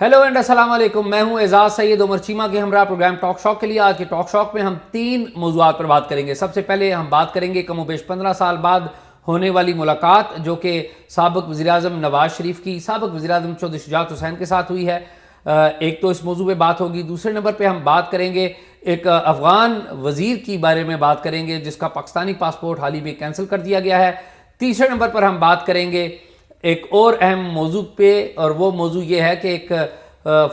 Hello and अस्सलाम वालेकुम। मैं हूं एजाज सैयद उमर चीमा के हमरा प्रोग्राम टॉक शॉक के लिए। आज के टॉक शॉक में हम 3 मौज़ूआत पर बात करेंगे। सबसे पहले हम बात करेंगे कमोबेश 15 साल बाद होने वाली मुलाकात जो कि साबिक़ वज़ीर-ए-आज़म नवाज शरीफ की साबिक़ वज़ीर-ए-आज़म चौधरी शुजात हुसैन के साथ हुई है। एक तो इस मौजू पे बात होगी। दूसरे नंबर पे हम बात करेंगे एक अफ़गान वज़ीर की बारे में बात करेंगे जिसका पाकिस्तानी पासपोर्ट हाल ही में कैंसिल कर दिया गया है। तीसरे नंबर पर हम बात करेंगे एक और अहम मौजू पे, और वो मौजू ये है कि एक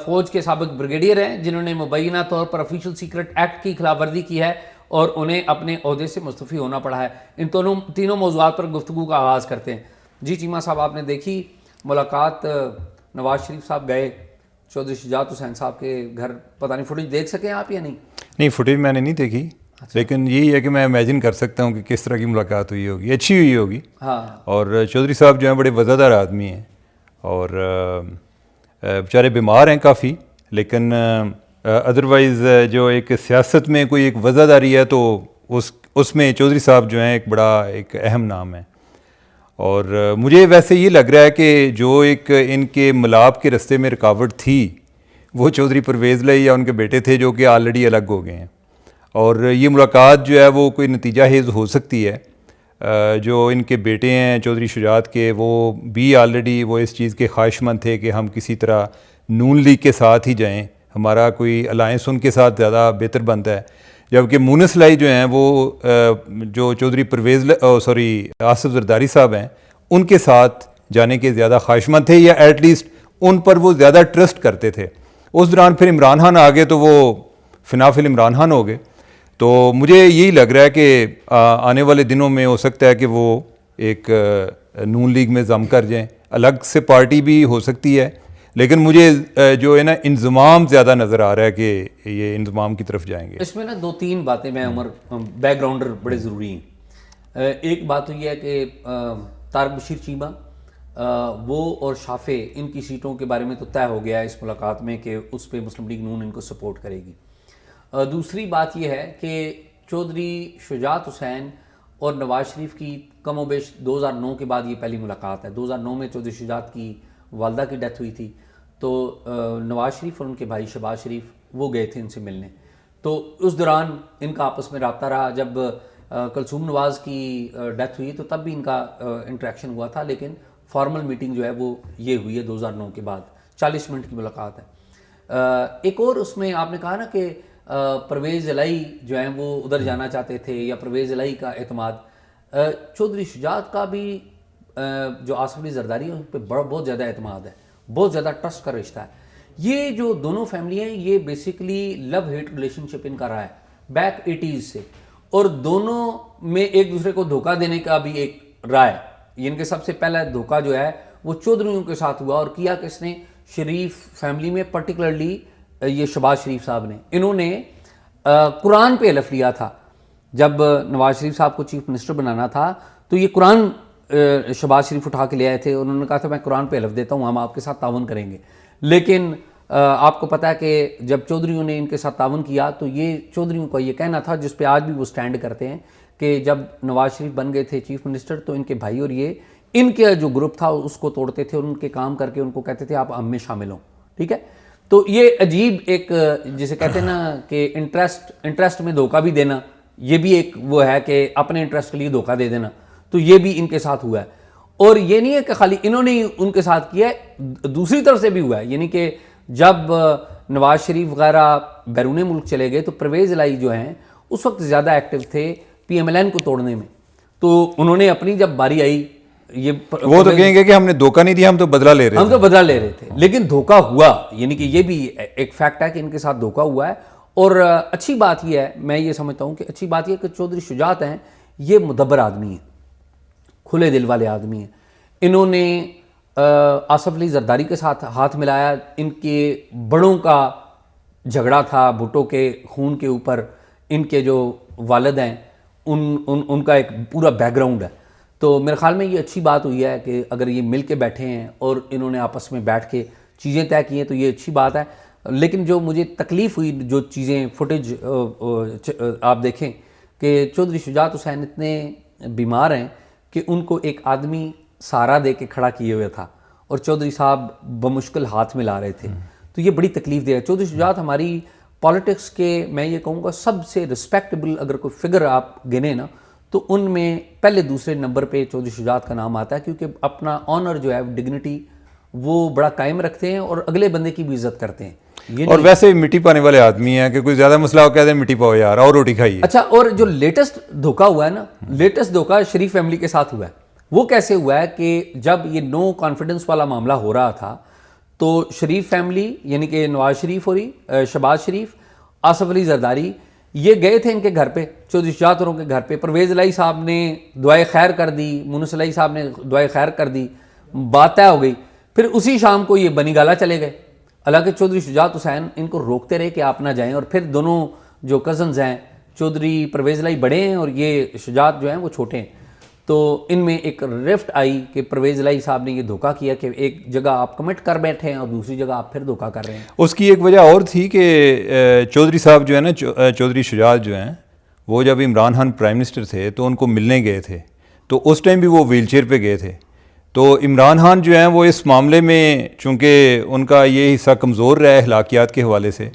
फ़ौज के साबिक़ ब्रिगेडियर हैं जिन्होंने मुबैना तौर पर ऑफिशियल सीक्रेट एक्ट की खिलाफ वर्जी की है और उन्हें अपने ओहदे से मुस्तफ़ी होना पड़ा है। इन तीनों मौज़ूआत पर गुफ्तगू का आगाज़ करते हैं। जी चीमा साहब, आपने देखी मुलाकात, नवाज शरीफ साहब गए चौधरी शुजात हुसैन साहब के घर, पता नहीं फुटेज देख सकें आप या नहीं? नहीं, फुटेज मैंने नहीं देखी। अच्छा। लेकिन यही है कि मैं इमेजिन कर सकता हूँ कि किस तरह की मुलाकात हुई होगी, अच्छी हुई होगी। हाँ। और चौधरी साहब जो हैं बड़े वज़ादार आदमी हैं और बेचारे बीमार हैं काफ़ी, लेकिन अदरवाइज़ जो एक सियासत में कोई एक वज़ादारी है तो उसमें चौधरी साहब जो हैं एक अहम नाम है। और मुझे वैसे ये लग रहा है कि जो एक इनके मिलाप के रास्ते में रुकावट थी वो चौधरी परवेज़ लाई या उनके बेटे थे जो कि ऑलरेडी अलग हो गए हैं। और ये मुलाकात जो है वो कोई नतीजा हेज़ हो सकती है। जो इनके बेटे हैं चौधरी शुजात के, वो भी ऑलरेडी वो इस चीज़ के ख्वाहिशमंद थे कि हम किसी तरह नून लीग के साथ ही जाएं, हमारा कोई अलायंस उनके साथ ज़्यादा बेहतर बनता है। जबकि मुनस लाई जो हैं वो जो चौधरी आसिफ जरदारी साहब हैं उनके साथ जाने के ज़्यादा ख्वाहिशमंद थे, या एटलीस्ट उन पर वो ज़्यादा ट्रस्ट करते थे। उस दौरान फिर इमरान खान आ गए तो वो फिनाफिल इमरान खान हो गए। तो मुझे यही लग रहा है कि आने वाले दिनों में हो सकता है कि वो एक नून लीग में जम कर जाएं, अलग से पार्टी भी हो सकती है। लेकिन मुझे जो है ना इंज़माम ज़्यादा नज़र आ रहा है कि ये इंज़माम की तरफ जाएंगे। इसमें ना 2-3 बातें मैं उमर बैकग्राउंडर बड़े ज़रूरी हैं। एक बात तो यह है कि तारक बशीर चीमा वो और शाफे, इनकी सीटों के बारे में तो तय हो गया है इस मुलाकात में कि उस पर मुस्लिम लीग नून इनको सपोर्ट करेगी। दूसरी बात यह है कि चौधरी शुजात हुसैन और नवाज शरीफ की कमोबेश 2009 के बाद ये पहली मुलाकात है। 2009 में चौधरी शुजात की वालदा की डेथ हुई थी, तो नवाज शरीफ और उनके भाई शहबाज शरीफ वो गए थे इनसे मिलने। तो उस दौरान इनका आपस में रब्ता रहा। जब कलसूम नवाज की डेथ हुई तो तब भी इनका इंटरेक्शन हुआ था, लेकिन फॉर्मल मीटिंग जो है वो ये हुई है 2009 के बाद। 40 मिनट की मुलाकात है। एक और उसमें आपने कहा ना कि परवेज़ इलाही जो है वो उधर जाना चाहते थे, या परवेज़ इलाही का एतमाद, चौधरी शुजात का भी जो आसिफ अली जरदारी है उन पर बहुत ज़्यादा एतमाद है, बहुत ज़्यादा ट्रस्ट का रिश्ता है। ये जो दोनों फैमिली हैं ये बेसिकली लव हेट रिलेशनशिप इनका रहा है बैक 80s से, और दोनों में एक दूसरे को धोखा देने का भी एक रहा है। इनके सबसे पहला धोखा जो है वो चौधरियों के साथ हुआ, और किया किसने? शरीफ फैमिली में, पर्टिकुलरली ये शहबाज शरीफ साहब ने। इन्होंने कुरान पे हलफ लिया था। जब नवाज शरीफ साहब को चीफ मिनिस्टर बनाना था तो ये कुरान शहबाज शरीफ उठा के ले आए थे। उन्होंने कहा था मैं कुरान पे हलफ देता हूँ, हम आपके साथ तावन करेंगे। लेकिन आपको पता है कि जब चौधरियों ने इनके साथ तावन किया तो ये चौधरियों का ये कहना था, जिस पे आज भी वो स्टैंड करते हैं, कि जब नवाज शरीफ बन गए थे चीफ मिनिस्टर तो इनके भाई और ये इनके जो ग्रुप था उसको तोड़ते थे और उनके काम करके उनको कहते थे आप हम में शामिल हो। ठीक है, तो ये अजीब एक, जिसे कहते हैं ना कि इंटरेस्ट में धोखा भी देना, ये भी एक वो है कि अपने इंटरेस्ट के लिए धोखा दे देना। तो ये भी इनके साथ हुआ है। और ये नहीं है कि खाली इन्होंने ही उनके साथ किया है, दूसरी तरफ से भी हुआ है। यानी कि जब नवाज शरीफ वगैरह बैरून मुल्क चले गए तो परवेज़ इलाही जो हैं उस वक्त ज़्यादा एक्टिव थे PMLN को तोड़ने में। तो उन्होंने अपनी जब बारी आई, ये वो तो कहेंगे कि हमने धोखा नहीं दिया, हम तो बदला ले रहे थे। हम तो बदला ले रहे थे, लेकिन धोखा हुआ। यानी कि ये भी एक फैक्ट है कि इनके साथ धोखा हुआ है। और अच्छी बात यह है, मैं ये समझता हूँ कि अच्छी बात यह कि चौधरी शुजात हैं ये मुदब्बर आदमी हैं, खुले दिल वाले आदमी हैं। इन्होंने आसिफ अली जरदारी के साथ हाथ मिलाया। इनके बड़ों का झगड़ा था भुट्टो के खून के ऊपर। इनके जो वालिद हैं उनका एक पूरा बैकग्राउंड है। तो मेरे ख्याल में ये अच्छी बात हुई है कि अगर ये मिल के बैठे हैं और इन्होंने आपस में बैठ के चीज़ें तय की हैं तो ये अच्छी बात है। लेकिन जो मुझे तकलीफ़ हुई, जो चीज़ें फुटेज आप देखें कि चौधरी शुजात हुसैन इतने बीमार हैं कि उनको एक आदमी सहारा दे के खड़ा किए हुए था और चौधरी साहब बमुश्किल हाथ मिला रहे थे। तो ये बड़ी तकलीफ दे है। चौधरी शुजात हमारी पॉलिटिक्स के, मैं ये कहूँगा, सबसे रिस्पेक्टेबल अगर कोई फिगर आप गिने ना, तो उनमें पहले दूसरे नंबर पे चौधरी शुजात का नाम आता है, क्योंकि अपना ऑनर जो है, डिग्निटी, वो बड़ा कायम रखते हैं और अगले बंदे की भी इज्जत करते हैं। ये और वैसे मिट्टी पाने वाले आदमी हैं कि कोई ज्यादा मसला हो कहते हैं मिट्टी पाओ यार और रोटी खाइए। अच्छा, और जो लेटेस्ट धोखा हुआ है ना, लेटेस्ट धोखा शरीफ फैमिली के साथ हुआ है। वो कैसे हुआ है कि जब ये नो कॉन्फिडेंस वाला मामला हो रहा था, तो शरीफ फैमिली यानी कि नवाज शरीफ और शहबाज शरीफ, आसफ अली जरदारी, ये गए थे इनके घर पे, चौधरी शुजात औरों के घर पे। परवेज़ इलाही साहब ने दुआए खैर कर दी, मुनस इलाही साहब ने दुआए खैर कर दी, बात तय हो गई। फिर उसी शाम को ये बनीगाला चले गए। हालांकि चौधरी शुजात हुसैन इनको रोकते रहे कि आप ना जाएं, और फिर दोनों जो कज़न्स हैं, चौधरी परवेज़ इलाही बड़े हैं और ये शुजात जो हैं वो छोटे हैं, तो इनमें एक रिफ्ट आई कि परवेज़ इलाही साहब ने ये धोखा किया कि एक जगह आप कमिट कर बैठे हैं और दूसरी जगह आप फिर धोखा कर रहे हैं। उसकी एक वजह और थी कि चौधरी साहब जो है ना, चौधरी शुजात जो हैं, वो जब इमरान खान प्राइम मिनिस्टर थे तो उनको मिलने गए थे, तो उस टाइम भी वो व्हील चेयर पर गए थे। तो इमरान खान जो हैं वो इस मामले में, चूँकि उनका ये हिस्सा कमज़ोर रहा है अखलाकियात के हवाले से,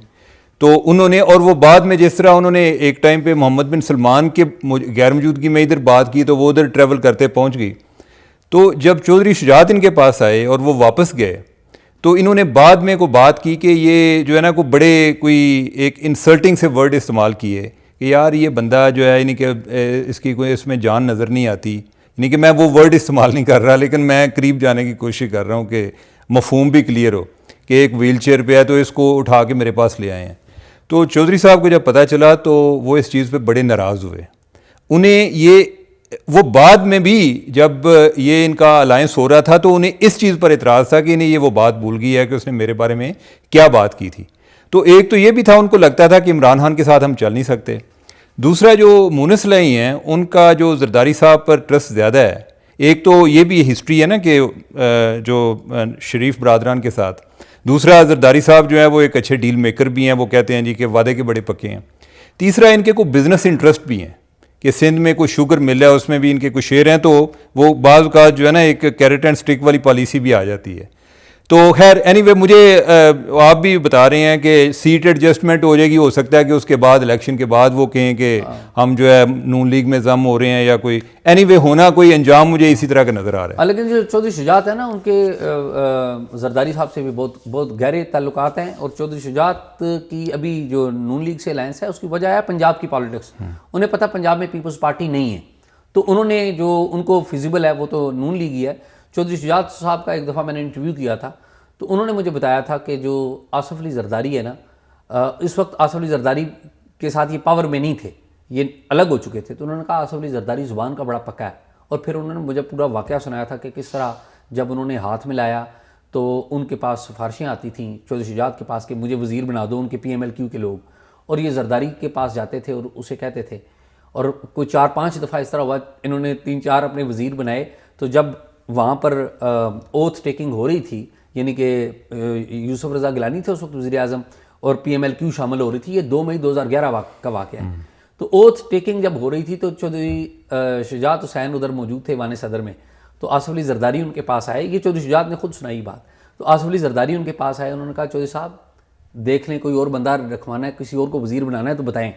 तो उन्होंने, और वो बाद में जिस तरह उन्होंने एक टाइम पे मोहम्मद बिन सलमान के गैर मौजूदगी में इधर बात की तो वो उधर ट्रैवल करते पहुंच गई। तो जब चौधरी शुजात इनके पास आए और वो वापस गए, तो इन्होंने बाद में को बात की कि ये जो है ना, कोई बड़े कोई एक इंसल्टिंग से वर्ड इस्तेमाल किए कि यार ये बंदा जो है, यानी कि इसकी कोई इसमें जान नज़र नहीं आती, यानी कि मैं वो वर्ड इस्तेमाल नहीं कर रहा, लेकिन मैं करीब जाने की कोशिश कर रहा हूँ कि मफहूम भी क्लियर हो कि एक व्हील चेयर पर है तो इसको उठा के मेरे पास ले आए हैं। तो चौधरी साहब को जब पता चला तो वो इस चीज़ पे बड़े नाराज़ हुए। उन्हें ये, वो बाद में भी जब ये इनका अलायंस हो रहा था तो उन्हें इस चीज़ पर इतराज़ था कि इन्हें ये वो बात भूल गई है कि उसने मेरे बारे में क्या बात की थी। तो एक तो ये भी था, उनको लगता था कि इमरान खान के साथ हम चल नहीं सकते। दूसरा, जो मुनस इलाही हैं उनका जो जरदारी साहब पर ट्रस्ट ज़्यादा है। एक तो ये भी हिस्ट्री है ना कि जो शरीफ बरादरान के साथ, दूसरा जरदारी साहब जो है वो एक अच्छे डील मेकर भी हैं, वो कहते हैं जी कि वादे के बड़े पक्के हैं। तीसरा, इनके कोई बिजनेस इंटरेस्ट भी हैं कि सिंध में कोई शुगर मिल है उसमें भी इनके कुछ शेयर हैं, तो वो बाज़ का जो है ना एक कैरेट एंड स्टिक वाली पॉलिसी भी आ जाती है। तो खैर एनीवे, मुझे आप भी बता रहे हैं कि सीट एडजस्टमेंट हो जाएगी, हो सकता है कि उसके बाद इलेक्शन के बाद वो कहें कि हम जो है नून लीग में जम हो रहे हैं या कोई, एनीवे होना कोई अंजाम मुझे इसी तरह का नज़र आ रहा है। लेकिन जो चौधरी शुजात है ना, उनके जरदारी साहब से भी बहुत बहुत गहरे ताल्लुकात हैं, और चौधरी शुजात की अभी जो नून लीग से अलायंस है उसकी वजह है पंजाब की पॉलिटिक्स। उन्हें पता पंजाब में पीपल्स पार्टी नहीं है, तो उन्होंने जो उनको फिजिबल है वो तो नून लीग ही है। चौधरी शुजात साहब का एक दफ़ा मैंने इंटरव्यू किया था, तो उन्होंने मुझे बताया था कि जो आसफ अली जरदारी है ना, इस वक्त आसफ अली जरदारी के साथ ये पावर में नहीं थे, ये अलग हो चुके थे। तो उन्होंने कहा आसफ अली जरदारी ज़ुबान का बड़ा पक्का है, और फिर उन्होंने मुझे पूरा वाक़या सुनाया था कि किस तरह जब उन्होंने हाथ मिलाया तो उनके पास सिफारिशें आती थीं चौधरी शुजात के पास कि मुझे वज़ीर बना दो, उनके PMLQ के लोग, और ये जरदारी के पास जाते थे और उसे कहते थे। और कोई 4-5 दफ़ा इस तरह हुआ, इन्होंने 3-4 अपने वज़ीर बनाए। तो जब वहाँ पर ओथ टेकिंग हो रही थी, यानी कि यूसुफ रज़ा गिलानी थे उस वक्त वज़ीर आज़म, और PMLQ शामिल हो रही थी, ये 2 मई 2011 का वाक़या है। तो ओथ टेकिंग जब हो रही थी तो चौधरी शुजात हुसैन उधर मौजूद थे वाने सदर में, तो आसफ अली जरदारी उनके पास आए। ये चौधरी शुजात ने खुद सुनाई बात। तो आसफ अली जरदारी उनके पास आए, उन्होंने कहा चौधरी साहब देख लें, कोई और बंदा रखवाना है, किसी और को वज़ीर बनाना है तो बताएं।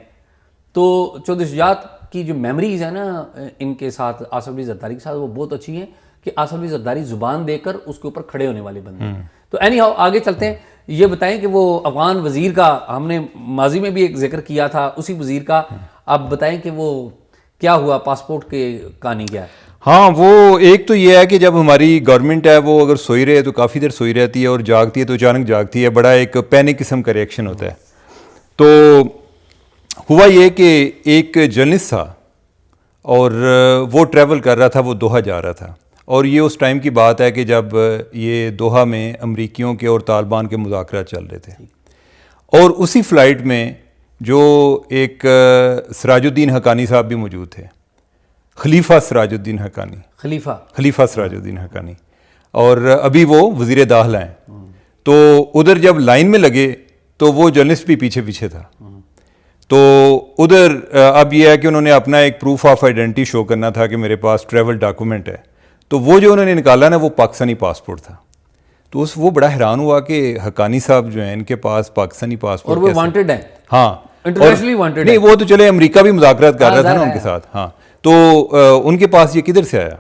तो चौधरी शुजात की जो मेमोरीज़ है ना इनके साथ, आसफ अली जरदारी के साथ, वो बहुत अच्छी हैं कि आसफ अली जरदारी ज़ुबान देकर उसके ऊपर खड़े होने वाले बंदे। तो एनी हाउ आगे चलते हैं। ये बताएं कि वो अफगान वज़ीर का हमने माजी में भी एक जिक्र किया था, उसी वज़ीर का अब बताएं कि वो क्या हुआ, पासपोर्ट के कहानी क्या है? हाँ, वो एक तो ये है कि जब हमारी गवर्नमेंट है वो अगर सोई रहे तो काफ़ी देर सोई रहती है, और जागती है तो अचानक जागती है, बड़ा एक पैनिक किस्म का रिएक्शन होता है। तो हुआ ये कि एक जर्नलिस्ट था और वो ट्रैवल कर रहा था, वो दोहा जा रहा था, और ये उस टाइम की बात है कि जब ये दोहा में अमरीकियों के और तालिबान के मुज़ाकरात चल रहे थे, और उसी फ़्लाइट में जो एक सिराजुद्दीन हक्कानी साहब भी मौजूद थे, खलीफा सिराजुद्दीन हक्कानी, खलीफा सिराजुद्दीन हक्कानी, और अभी वो वज़ीर दाखिला हैं। तो उधर जब लाइन में लगे तो वो जर्नलिस्ट भी पीछे पीछे था। तो उधर अब यह है कि उन्होंने अपना एक प्रूफ ऑफ आइडेंटिटी शो करना था कि मेरे पास ट्रैवल डॉक्यूमेंट है, तो वो जो उन्होंने निकाला ना वो पाकिस्तानी पासपोर्ट था। तो वो बड़ा हैरान हुआ कि हक्कानी साहब जो हैं इनके पास पाकिस्तानी पासपोर्ट, और वो वांटेड है, हाँ इंटरनेशनली वांटेड नहीं, वो तो चले अमेरिका भी मुज़ाकरात कर रहा था ना है। उनके साथ, हाँ, तो उनके पास ये किधर से आया?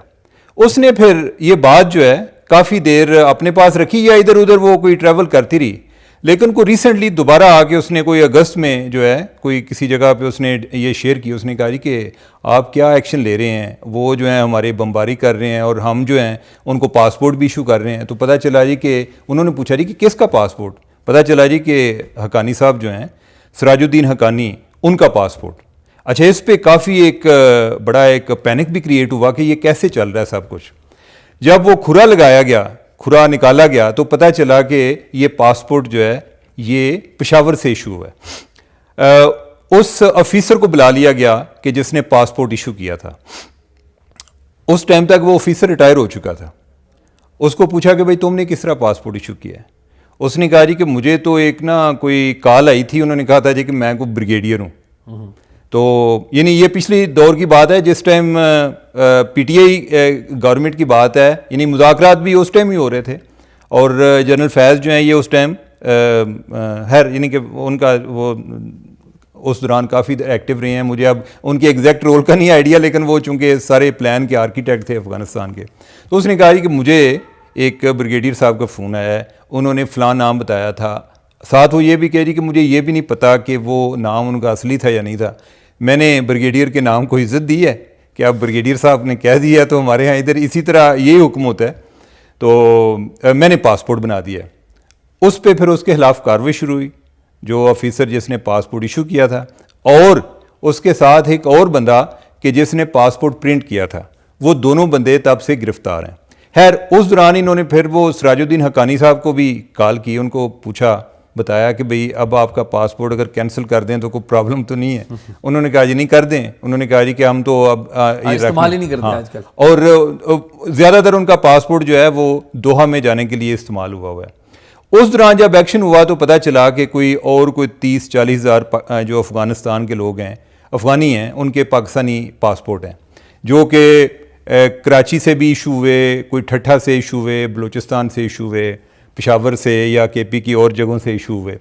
उसने फिर ये बात जो है काफ़ी देर अपने पास रखी या इधर उधर वो कोई ट्रैवल करती रही, लेकिन को रिसेंटली दोबारा आके उसने कोई अगस्त में जो है कोई किसी जगह पे उसने ये शेयर की। उसने कहा जी कि आप क्या एक्शन ले रहे हैं, वो जो है हमारे बमबारी कर रहे हैं और हम जो हैं उनको पासपोर्ट भी इशू कर रहे हैं। तो पता चला जी कि उन्होंने पूछा जी कि किसका पासपोर्ट? पता चला जी कि हक्कानी साहब जो हैं, सिराजुद्दीन हक्कानी, उनका पासपोर्ट। अच्छा, इस पे काफ़ी एक बड़ा एक पैनिक भी क्रिएट हुआ कि ये कैसे चल रहा है सब कुछ। जब वो खुरा लगाया गया, खुरा निकाला गया, तो पता चला कि ये पासपोर्ट जो है ये पेशावर से इशू है। उस ऑफिसर को बुला लिया गया कि जिसने पासपोर्ट इशू किया था। उस टाइम तक वो ऑफिसर रिटायर हो चुका था। उसको पूछा कि भाई तुमने किस तरह पासपोर्ट इशू किया है? उसने कहा जी कि मुझे तो एक ना कोई कॉल आई थी, उन्होंने कहा था जी कि मैं कोई ब्रिगेडियर हूँ। तो यानी ये पिछली दौर की बात है जिस टाइम पीटीआई गवर्नमेंट की बात है, यानी मुज़ाकरात भी उस टाइम ही हो रहे थे और जनरल फैज़ जो हैं ये उस टाइम यानी कि उनका वो उस दौरान काफ़ी एक्टिव रहे हैं। मुझे अब उनके एग्जैक्ट रोल का नहीं आइडिया, लेकिन वो चूँकि सारे प्लान के आर्किटेक्ट थे अफ़गानिस्तान के। तो उसने कहा कि मुझे एक ब्रिगेडियर साहब का फ़ोन आया है, उन्होंने फ़लाँ नाम बताया था, साथ वो ये भी कह रही कि मुझे ये भी नहीं पता कि वो नाम उनका असली था या नहीं था। मैंने ब्रिगेडियर के नाम को इज़्ज़त दी है कि अब ब्रिगेडियर साहब ने कह दिया तो हमारे यहाँ इधर इसी तरह यही हुक्म होता है। तो मैंने पासपोर्ट बना दिया। उस पर फिर उसके खिलाफ कार्रवाई शुरू हुई, जो ऑफिसर जिसने पासपोर्ट इशू किया था, और उसके साथ एक और बंदा कि जिसने पासपोर्ट प्रिंट किया था। वो दोनों बंदे तब से गिरफ्तार हैं। खैर उस दौरान इन्होंने फिर वो सिराजुद्दीन हक्कानी साहब को भी कॉल की, उनको पूछा, बताया कि भाई अब आपका पासपोर्ट अगर कैंसिल कर दें तो कोई प्रॉब्लम तो नहीं है? उन्होंने कहा जी नहीं कर दें। उन्होंने कहा जी कि हम तो अब ये इस्तेमाल ही नहीं करते आजकल। और ज़्यादातर उनका पासपोर्ट जो है वो दोहा में जाने के लिए इस्तेमाल हुआ है। उस दौरान जब एक्शन हुआ तो पता चला कि कोई 30-40 हज़ार जो अफ़गानिस्तान के लोग हैं, अफ़गानी हैं, उनके पाकिस्तानी पासपोर्ट हैं, जो कि कराची से भी इशू हुए, कोई ठट्ठा से इशू हुए, बलूचिस्तान से इशू हुए, पेशावर से या केपी की और जगहों से इशू हुए।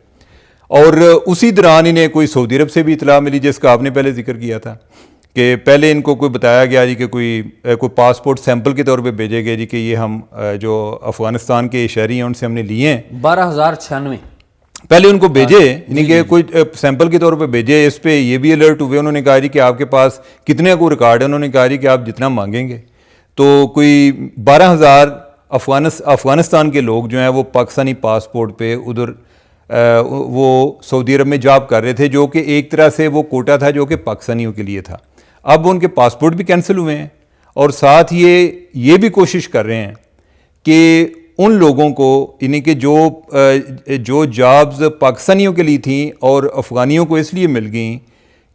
और उसी दौरान इन्हें कोई सऊदी अरब से भी इतला मिली, जिसका आपने पहले जिक्र किया था कि पहले इनको कोई बताया गया जी कि कोई पासपोर्ट सैंपल के तौर पे भेजे गए जी कि ये हम जो अफ़गानिस्तान के शहरी हैं उनसे हमने लिए हैं। 12,096 पहले उनको भेजे, यानी कि कोई सैंपल के तौर पे भेजे। इस पे ये भी अलर्ट हुए, उन्होंने कहा जी कि आपके पास कितने को रिकॉर्ड है? उन्होंने कहा जी कि आप जितना मांगेंगे। तो कोई 12,000 अफ़गानिस्तान के लोग जो हैं वो पाकिस्तानी पासपोर्ट पे उधर वो सऊदी अरब में जॉब कर रहे थे, जो कि एक तरह से वो कोटा था जो कि पाकिस्तानियों के लिए था। अब उनके पासपोर्ट भी कैंसिल हुए हैं और साथ ये भी कोशिश कर रहे हैं कि उन लोगों को, यानी कि जो जॉब्स पाकिस्तानियों के लिए थी और अफ़गानियों को इसलिए मिल गई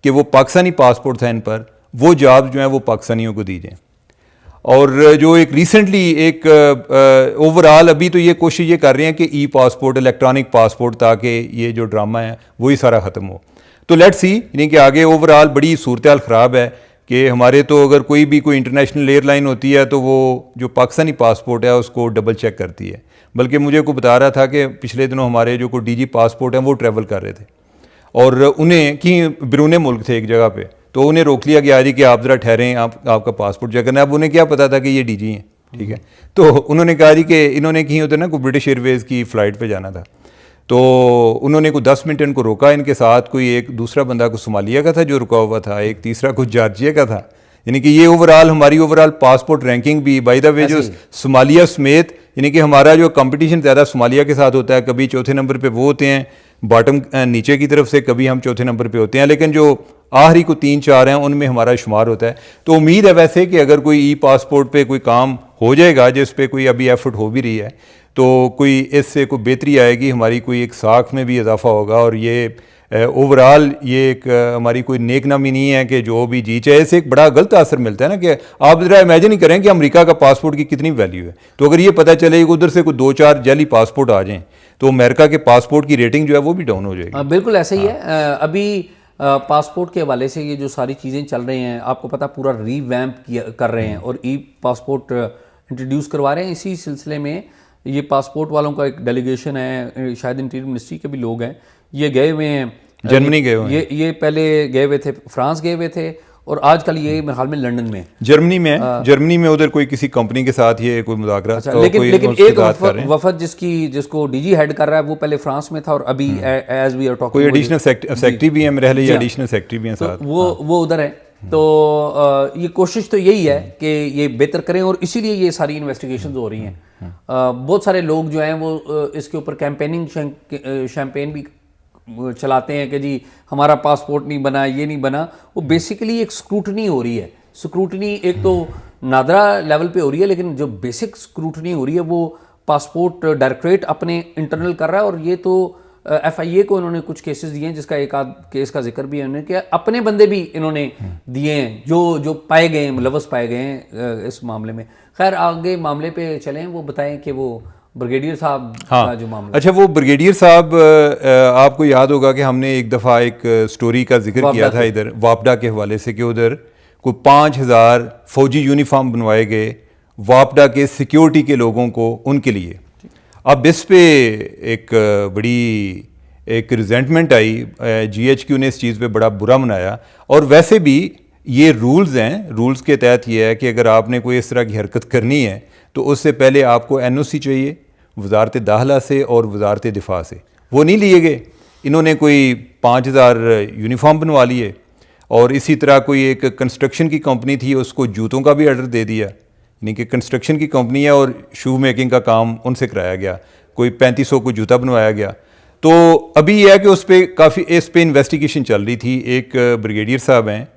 कि वो पाकिस्तानी पासपोर्ट था इन पर, वो जॉब्स जो हैं वो पाकिस्तानियों को दी जाएँ। और जो एक रिसेंटली एक ओवरऑल अभी तो ये कोशिश ये कर रहे हैं कि ई पासपोर्ट, इलेक्ट्रॉनिक पासपोर्ट, ताकि ये जो ड्रामा है वही सारा ख़त्म हो। तो लेट्स सी, यानी कि आगे ओवरऑल बड़ी सूरत हाल ख़राब है कि हमारे तो अगर कोई इंटरनेशनल एयरलाइन होती है तो वो जो पाकिस्तानी पासपोर्ट है उसको डबल चेक करती है। बल्कि मुझे को बता रहा था कि पिछले दिनों हमारे जो कोई डीजी पासपोर्ट हैं वो ट्रैवल कर रहे थे और उन्हें कि बिरून मुल्क थे एक जगह पे, तो उन्हें रोक लिया गया जी कि आप ज़रा ठहरें, आपका पासपोर्ट चेक करना है। अब उन्हें क्या पता था कि ये डीजी हैं, ठीक है। तो उन्होंने कहा जी कि इन्होंने कहीं होते ना कोई ब्रिटिश एयरवेज़ की फ़्लाइट पे जाना था, तो उन्होंने कोई 10 मिनट इनको रोका। इनके साथ कोई एक दूसरा बंदा को सोमालिया का था जो रुका हुआ था, एक तीसरा कुछ जॉर्जिया का था। यानी कि ये हमारी ओवरऑल पासपोर्ट रैंकिंग भी बाय द वे जो सोमालिया समेत, यानी कि हमारा जो कंपटीशन ज़्यादा सोमालिया के साथ होता है, कभी चौथे नंबर पे वो होते हैं बॉटम नीचे की तरफ से, कभी हम चौथे नंबर पे होते हैं, लेकिन जो आखिरी को 3-4 हैं उनमें हमारा शुमार होता है। तो उम्मीद है वैसे कि अगर कोई ई पासपोर्ट पे कोई काम हो जाएगा, जिस पे कोई अभी एफर्ट हो भी रही है, तो कोई इससे कोई बेहतरी आएगी, हमारी कोई एक साख में भी इजाफा होगा। और ये ओवरऑल ये एक हमारी कोई नेक नामी नहीं है कि जो भी जी चाहे, इससे एक बड़ा गलत असर मिलता है ना कि आप ज़रा इमेजिन ही करें कि अमेरिका का पासपोर्ट की कितनी वैल्यू है। तो अगर ये पता चले कि उधर से कोई 2-4 जाली पासपोर्ट आ जाएँ तो अमेरिका के पासपोर्ट की रेटिंग जो है वो भी डाउन हो जाएगी। बिल्कुल ऐसा ही है। अभी पासपोर्ट के हवाले से ये जो सारी चीज़ें चल रही हैं, आपको पता पूरा रीवैम्प कर रहे हैं और ई पासपोर्ट इंट्रोड्यूस करवा रहे हैं। इसी सिलसिले में ये पासपोर्ट वालों का एक डेलीगेशन है, शायद इंटीरियर मिनिस्ट्री के भी लोग हैं, ये गए हुए हैं जर्मनी गए हुए हैं, ये पहले गए हुए थे, फ्रांस गए हुए थे, और आजकल ये मेरे ख्याल में लंदन में, जर्मनी में उधर कोई किसी कंपनी के साथ ये कोई मुज़ाकरा। अच्छा, लेकिन एक वफद जिसको डीजी हेड कर रहा है वो पहले फ्रांस में था और अभी एज वी आर टॉकिंग कोई एडिशनल सेक्रेटरी भी है मेरे ख्याल, एडिशनल सेक्रेटरी भी हैं साथ, वो उधर है। तो ये कोशिश तो यही है कि ये बेहतर करें, और इसीलिए ये सारी इन्वेस्टिगेशन हो रही हैं। बहुत सारे लोग जो हैं वो इसके ऊपर कैंपेनिंग शैम्पेन भी चलाते हैं कि जी हमारा पासपोर्ट नहीं बना, ये नहीं बना। वो बेसिकली एक स्क्रूटनी हो रही है। स्क्रूटनी एक तो नादरा लेवल पे हो रही है, लेकिन जो बेसिक स्क्रूटनी हो रही है वो पासपोर्ट डायरेक्टरेट अपने इंटरनल कर रहा है। और ये तो FIA को इन्होंने कुछ केसेस दिए हैं, जिसका एक आध केस का जिक्र भी इन्होंने किया। अपने बंदे भी इन्होंने दिए हैं जो पाए गए हैं, मुलव्वस पाए गए हैं इस मामले में। खैर आगे मामले पे चलें, वो बताएं कि वो ब्रिगेडियर साहब का जो मामला। अच्छा, वो ब्रिगेडियर साहब, आपको याद होगा कि हमने एक दफ़ा एक स्टोरी का जिक्र किया था इधर वापडा के हवाले से, कि उधर कोई 5000 फौजी यूनिफॉर्म बनवाए गए वापडा के सिक्योरिटी के लोगों को, उनके लिए। अब इस पे एक बड़ी एक रिजेंटमेंट आई, GHQ ने इस चीज़ पे बड़ा बुरा मनाया। और वैसे भी ये रूल्स हैं, रूल्स के तहत ये है कि अगर आपने कोई इस तरह की हरकत करनी है तो उससे पहले आपको NOC चाहिए वजारत दाखिला से और वजारत दिफा से। वो नहीं लिए गए, इन्होंने कोई 5000 यूनिफॉर्म बनवा लिए। और इसी तरह कोई एक कंस्ट्रक्शन की कंपनी थी, उसको जूतों का भी ऑर्डर दे दिया, यानी कि कंस्ट्रक्शन की कंपनी है और शू मेकिंग का काम उनसे कराया गया, कोई 3500 को जूता बनवाया गया। तो अभी यह है कि उस पर काफ़ी इस पर इन्वेस्टिगेशन चल रही थी। एक ब्रिगेडियर साहब हैं,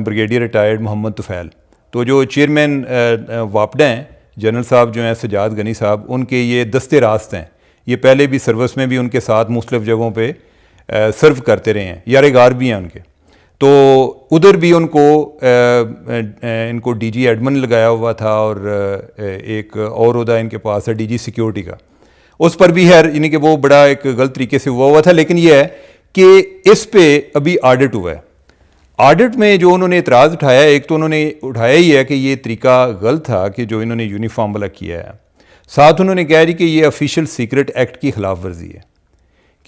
ब्रिगेडियर रिटायर्ड मोहम्मद तुफैल, तो जो चेयरमैन वापडा हैं जनरल साहब जो हैं सजाद गनी साहब, उनके ये दस्ते रास्त हैं। ये पहले भी सर्विस में भी उनके साथ मुख्तलिफ जगहों पे सर्व करते रहे हैं, यारेगार भी हैं उनके। तो उधर भी उनको इनको DG एडमिन लगाया हुआ था, और एक और उहदा इनके पास है DG सिक्योरिटी का। उस पर भी है, यानी कि वो बड़ा एक गलत तरीके से हुआ था। लेकिन यह है कि इस पे अभी ऑडिट हुआ है। ऑडिट में जो उन्होंने एतराज़ उठाया, एक तो उन्होंने उठाया ही है कि ये तरीका गलत था कि जो इन्होंने यूनिफॉर्म वाला किया है। साथ उन्होंने कहा जी कि ये ऑफिशियल सीक्रेट एक्ट की खिलाफ वर्जी है,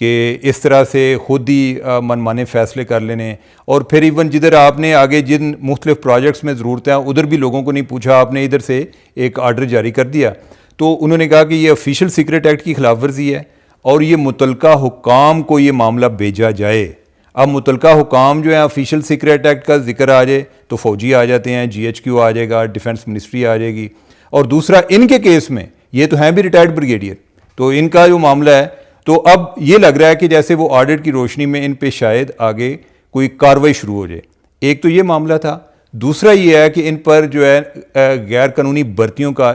कि इस तरह से खुद ही मनमाने फ़ैसले कर लेने, और फिर इवन जिधर आपने आगे जिन मुख्तलिफ प्रोजेक्ट्स में ज़रूरत है उधर भी लोगों को नहीं पूछा, आपने इधर से एक आर्डर जारी कर दिया। तो उन्होंने कहा कि ये ऑफिशियल सीक्रेट एक्ट की खिलाफ वर्जी है, और ये मुतलका हुकाम को ये मामला भेजा जाए। अब मुतलका हुकाम जो है ऑफिशियल सीक्रेट एक्ट का जिक्र आ जाए तो फ़ौजी आ जाते हैं, GHQ आ जाएगा, डिफेंस मिनिस्ट्री आ जाएगी। और दूसरा, इनके केस में ये तो हैं भी रिटायर्ड ब्रिगेडियर, तो इनका जो मामला है, तो अब ये लग रहा है कि जैसे वो ऑडिट की रोशनी में इन पे शायद आगे कोई कार्रवाई शुरू हो जाए। एक तो ये मामला था। दूसरा ये है कि इन पर जो है गैर कानूनी भर्तियों का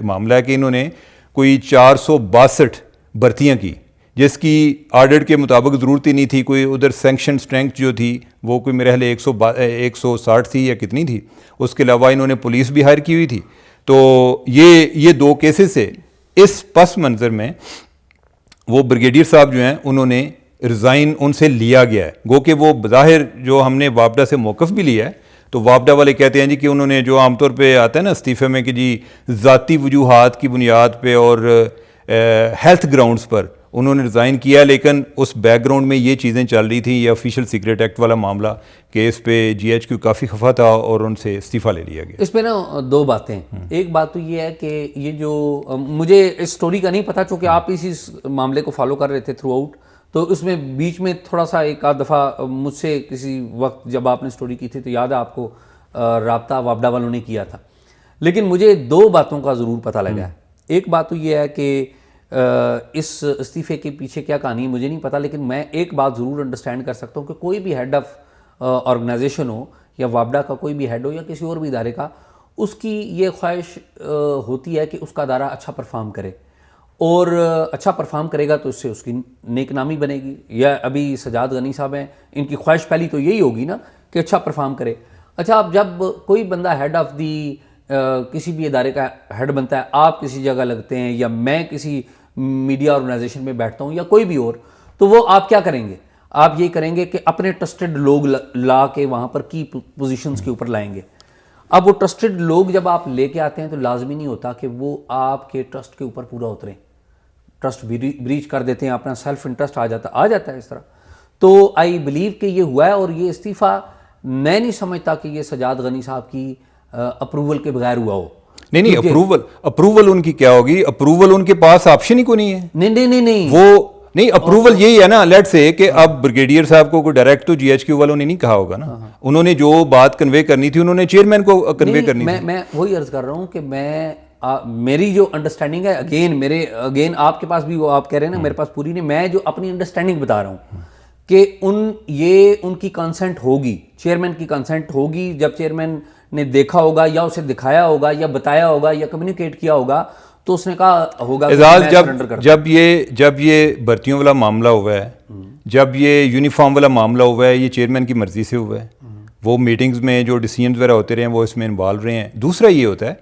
मामला है कि इन्होंने कोई 462 भर्तियाँ की, जिसकी ऑडिट के मुताबिक ज़रूरत ही नहीं थी। कोई उधर सैंक्शन स्ट्रेंथ जो थी वो कोई मेरे ख्याल 160 थी या कितनी थी। उसके अलावा इन्होंने पुलिस भी हायर की हुई थी। तो ये दो केसेस से इस पस मंज़र में वो ब्रिगेडियर साहब जो हैं उन्होंने रिज़ाइन उनसे लिया गया है। गो कि वो बज़ाहिर जो हमने वापडा से मौक़िफ़ भी लिया है, तो वापडा वाले कहते हैं जी कि उन्होंने जो आमतौर पे आता है ना इस्तीफ़े में कि जी ज़ाती वजूहात की बुनियाद पे और हेल्थ ग्राउंड्स पर उन्होंने रिज़ाइन किया। लेकिन उस बैकग्राउंड में ये चीज़ें चल रही थी, ये ऑफिशियल सीक्रेट एक्ट वाला मामला, कि इस पे GHQ काफ़ी खफा था और उनसे इस्तीफ़ा ले लिया गया। इस पे ना दो बातें। एक बात तो ये है कि ये जो मुझे इस स्टोरी का नहीं पता, चूँकि आप इसी मामले को फॉलो कर रहे थे थ्रू आउट, तो उसमें बीच में थोड़ा सा एक आध दफ़ा मुझसे किसी वक्त जब आपने स्टोरी की थी तो याद है आपको, राब्ता वापडा वालों ने किया था। लेकिन मुझे दो बातों का ज़रूर पता लगा है। एक बात तो ये है कि इस इस्तीफ़े के पीछे क्या कहानी है मुझे नहीं पता, लेकिन मैं एक बात ज़रूर अंडरस्टैंड कर सकता हूँ कि कोई भी हेड ऑफ ऑर्गेनाइजेशन हो, या वापडा का कोई भी हेड हो, या किसी और भी इदारे का, उसकी ये ख्वाहिश होती है कि उसका अदारा अच्छा परफॉर्म करे, और अच्छा परफॉर्म करेगा तो इससे उसकी नेक नामी बनेगी। या अभी सजाद गनी साहब हैं, इनकी ख्वाहिश पहली तो यही होगी ना कि अच्छा परफॉर्म करे। अच्छा, अब जब कोई बंदा हेड ऑफ दी किसी भी इदारे का हेड बनता है, आप किसी जगह लगते हैं या मैं किसी मीडिया ऑर्गेनाइजेशन में बैठता हूँ या कोई भी और, तो वो आप क्या करेंगे? आप ये करेंगे कि अपने ट्रस्टेड लोग ला के वहाँ पर की पोजीशंस के ऊपर लाएंगे। अब वो ट्रस्टेड लोग जब आप लेके आते हैं तो लाजमी नहीं होता कि वो आपके ट्रस्ट के ऊपर पूरा उतरें, ट्रस्ट ब्रीच कर देते हैं, अपना सेल्फ इंटरेस्ट आ जाता है इस तरह। तो आई बिलीव कि ये हुआ है, और ये इस्तीफ़ा मैं नहीं समझता कि ये सजाद गनी साहब की अप्रूवल के बगैर हुआ हो। नहीं, अप्रूवल उनकी क्या होगी? अप्रूवल उनके पास ऑप्शन ही को नहीं है। नहीं वो नहीं, अप्रूवल यही है ना, लेट से कि अब ब्रिगेडियर साहब को डायरेक्ट तो जीएचक्यू वालों ने नहीं कहा होगा ना, उन्होंने जो बात कन्वे करनी थी उन्होंने चेयरमैन को कन्वे करनी थी। मैं वही अर्ज कर रहा हूँ कि मेरी जो अंडरस्टैंडिंग है, अगेन आपके पास भी वो आप कह रहे हैं ना, मेरे पास पूरी नहीं, मैं जो अपनी अंडरस्टैंडिंग बता रहा हूँ कि उनकी कंसेंट होगी, चेयरमैन की कंसेंट होगी, जब चेयरमैन ने देखा होगा या उसे दिखाया होगा या बताया होगा या कम्युनिकेट किया होगा तो उसने कहा होगा एजाज जब ये भर्तियों वाला मामला हुआ है, जब ये यूनिफॉर्म वाला मामला हुआ है, ये चेयरमैन की मर्जी से हुआ है, वो मीटिंग्स में जो डिसीजन वगैरह होते रहे हैं वो इसमें इन्वॉल्व रहे हैं। दूसरा ये होता है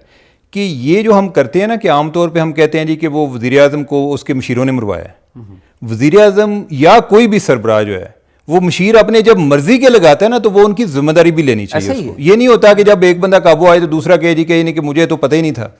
कि ये जो हम करते हैं ना कि आमतौर पे हम कहते हैं जी कि वो वज़ीर आज़म को उसके मशीरों ने मरवाया है। वज़ीर आज़म या कोई भी सरबराह जो है वो मशीर अपने जब मर्जी के लगाता है ना तो वो उनकी जिम्मेदारी भी लेनी चाहिए उसको। ये नहीं होता कि जब एक बंदा काबू आए तो दूसरा कहे जी कि नहीं कि मुझे तो पता ही नहीं था।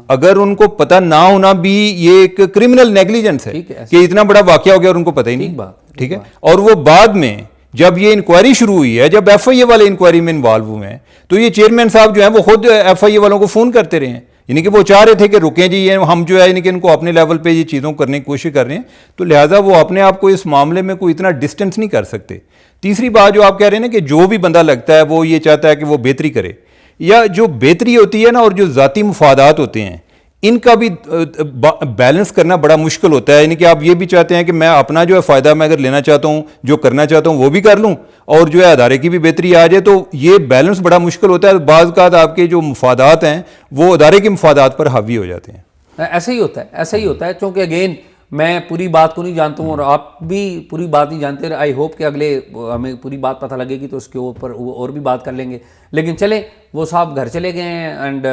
अगर उनको पता ना होना भी ये एक क्रिमिनल नेग्लिजेंस है कि इतना बड़ा वाकया हो गया और उनको पता ही नहीं। ठीक है, और वो बाद में जब ये इंक्वायरी शुरू हुई है, जब एफआईए वाले इंक्वायरी में इन्वॉल्व हुए हैं, तो ये चेयरमैन साहब जो है वो खुद एफआईए वालों को फोन करते रहे हैं, यानी कि वो चाह रहे थे कि रुकें जी, ये हम जो है यानी कि इनको अपने लेवल पे ये चीज़ों को करने की कोशिश कर रहे हैं, तो लिहाजा वो अपने आप को इस मामले में कोई इतना डिस्टेंस नहीं कर सकते। तीसरी बात जो आप कह रहे हैं ना कि जो भी बंदा लगता है वो ये चाहता है कि वो बेहतरी करे, या जो बेहतरी होती है ना और जो ज़ाती मुफादात होते हैं इनका भी बैलेंस करना बड़ा मुश्किल होता है। यानी कि आप ये भी चाहते हैं कि मैं अपना जो है फ़ायदा मैं अगर लेना चाहता हूँ, जो करना चाहता हूँ वो भी कर लूँ और जो है अदारे की भी बेहतरी आ जाए, तो ये बैलेंस बड़ा मुश्किल होता है। बाज़ का आपके जो मुफादात हैं वो अदारे के मुफादात पर हावी हो जाते हैं। ऐसा ही होता है क्योंकि अगेन मैं पूरी बात को नहीं जानता हूँ और आप भी पूरी बात नहीं जानते। आई होप कि अगले हमें पूरी बात पता लगेगी तो उसके ऊपर और भी बात कर लेंगे। लेकिन चले, वो साहब घर चले गए हैं एंड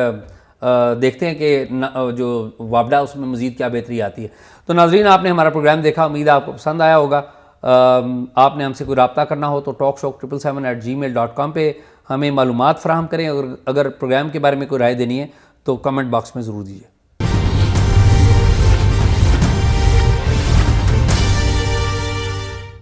देखते हैं कि जो वापडा उसमें मज़ीद क्या बेहतरी आती है। तो नाज़रीन, आपने हमारा प्रोग्राम देखा, उम्मीद है आपको पसंद आया होगा। आपने हमसे कोई रब्ता करना हो तो talkshow777@gmail.com पे हमें मालूमात फ़राहम करें। अगर प्रोग्राम के बारे में कोई राय देनी है तो कमेंट बॉक्स में ज़रूर दीजिए।